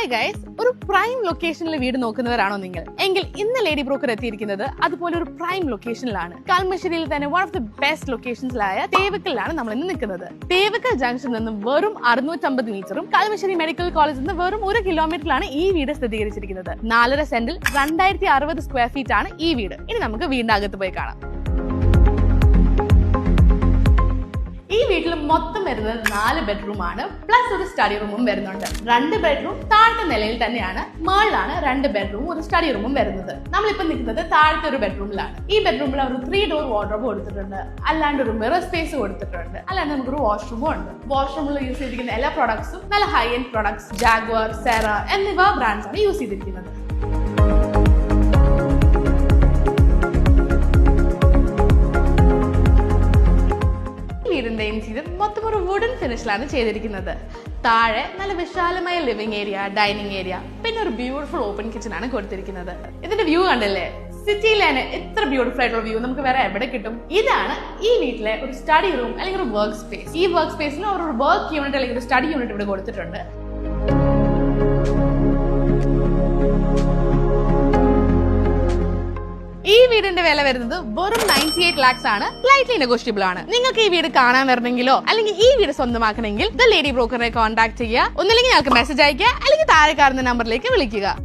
Hi guys, ഒരു prime ലൊക്കേഷനിൽ വീട് നോക്കുന്നവരാണോ നിങ്ങൾ? എങ്കിൽ ഇന്ന് ലേഡി ബ്രോക്കർ എത്തിയിരിക്കുന്നത് അതുപോലെ ഒരു പ്രൈം ലൊക്കേഷനിലാണ്. കളമശ്ശേരിയിൽ തന്നെ വൺ ഓഫ് ദി ബെസ്റ്റ് ലൊക്കേഷൻസിലായ തേവക്കലിലാണ് നമ്മൾ ഇന്ന് നിൽക്കുന്നത്. തേവക്കൽ ജംഗ്ഷനിൽ നിന്നും വെറും 650 മീറ്ററും കളമശ്ശേരി മെഡിക്കൽ കോളേജിൽ നിന്ന് വെറും 1 കിലോമീറ്ററിലാണ് ഈ വീട് സ്ഥിരീകരിച്ചിരിക്കുന്നത്. 4.5 സെന്റിൽ 2060 സ്ക്വയർ ഫീറ്റ് ആണ് ഈ വീട്. ഇനി നമുക്ക് വീടിന്റെ അകത്ത് പോയി കാണാം. ഈ വീട്ടിൽ മൊത്തം വരുന്നത് 4 ബെഡ്റൂം ആണ്, പ്ലസ് ഒരു സ്റ്റഡി റൂമും വരുന്നുണ്ട്. 2 ബെഡ്റൂം താഴത്തെ നിലയിൽ തന്നെയാണ്, മുകളിലാണ് 2 ബെഡ്റൂമും ഒരു സ്റ്റഡി റൂമും വരുന്നത്. നമ്മളിപ്പോ നിൽക്കുന്നത് താഴത്തെ ഒരു ബെഡ്റൂമിലാണ്. ഈ ബെഡ്റൂമിൽ അവർ 3 ഡോർ വാർഡ്രോബ് കൊടുത്തിട്ടുണ്ട്, അല്ലാണ്ട് ഒരു മിറർ സ്പേസ് കൊടുത്തിട്ടുണ്ട്, അല്ലാണ്ട് നമുക്കൊരു വാഷ്റൂമും ഉണ്ട്. വാഷ്റൂമിൽ യൂസ് ചെയ്തിരിക്കുന്ന എല്ലാ പ്രൊഡക്ട്സും നല്ല high end products, Jaquar, Cera എന്നിവ ബ്രാൻഡ്സ് ആണ് യൂസ് ചെയ്തിരിക്കുന്നത്. വീടിന്റെ ഇന്റീരിയർ മൊത്തം ഒരു വുഡൻ ഫിനിഷിലാണ് ചെയ്തിരിക്കുന്നത്. താഴെ നല്ല വിശാലമായ ലിവിംഗ് ഏരിയ, ഡൈനിങ് ഏരിയ, പിന്നെ ഒരു ബ്യൂട്ടിഫുൾ ഓപ്പൺ കിച്ചൺ ആണ് കൊടുത്തിരിക്കുന്നത്. ഇതിന്റെ വ്യൂ കണ്ടില്ലേ? സിറ്റിയിലെ ഇത്ര ബ്യൂട്ടിഫുൾ ആയിട്ടുള്ള വ്യൂ നമുക്ക് വേറെ എവിടെ കിട്ടും? ഇതാണ് ഈ വീട്ടിലെ ഒരു സ്റ്റഡി റൂം അല്ലെങ്കിൽ ഒരു വർക്ക് സ്പേസ്. ഈ വർക്ക് സ്പേസിൽ ഒരു വർക്ക് യൂണിറ്റ് അല്ലെങ്കിൽ ഒരു സ്റ്റഡി യൂണിറ്റ് ഇവിടെ കൊടുത്തിട്ടുണ്ട്. ഈ വീടിന്റെ വില വരുന്നത് വെറും 98 lakhs ആണ്. സ്ലൈറ്റ്ലി നെഗോഷ്യബിൾ ആണ്. നിങ്ങൾക്ക് ഈ വീട് കാണാൻ വരണമെങ്കിലോ അല്ലെങ്കിൽ ഈ വീട് സ്വന്തമാക്കണമെങ്കിൽ ദ ലേഡി ബ്രോക്കറിനെ കോൺടാക്ട് ചെയ്യുക. ഒന്നില്ലെങ്കിൽ ഞങ്ങൾക്ക് മെസ്സേജ് അയക്കുക, അല്ലെങ്കിൽ താഴെ കാണുന്ന നമ്പറിലേക്ക് വിളിക്കുക.